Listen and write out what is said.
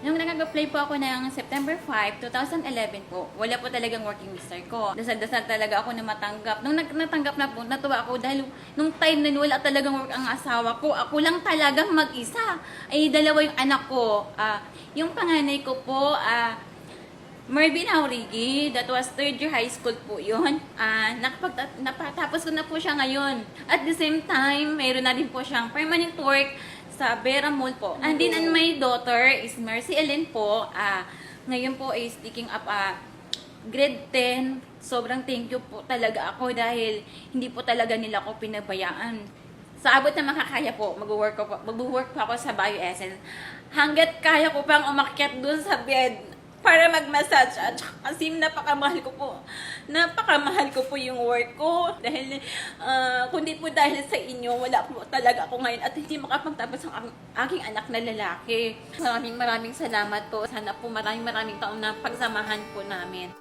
Nung nag-apply po ako ng September 5, 2011 po, wala po talagang working mister ko. Dasal-dasal talaga ako na matanggap. Nung natanggap na po, natuwa ako dahil nung time na yun, wala talagang work ang asawa ko. Ako lang talagang mag-isa. Ay, dalawa yung anak ko. Yung panganay ko po, Marvin Aurigi, that was third year high school po yun. Napatapos ko na po siya ngayon. At the same time, mayroon na rin po siyang permanent work sa Vera Mall po. And then, and my daughter is Mercy Ellen po. Ngayon po is taking up grade 10. Sobrang thank you po talaga ako dahil hindi po talaga nila ako pinabayaan. Sa abot na makakaya po, mag-work po ako sa BioEssence. Hanggat kaya ko pang umakyat dun sa bed para mag-massage. At kasi napakamahal ko po yung work ko. Dahil, kundi po dahil sa inyo, wala po talaga ako ngayon at hindi makapagtapos ang aking anak na lalaki. Maraming salamat po. Sana po maraming taon na pagsamahan po namin.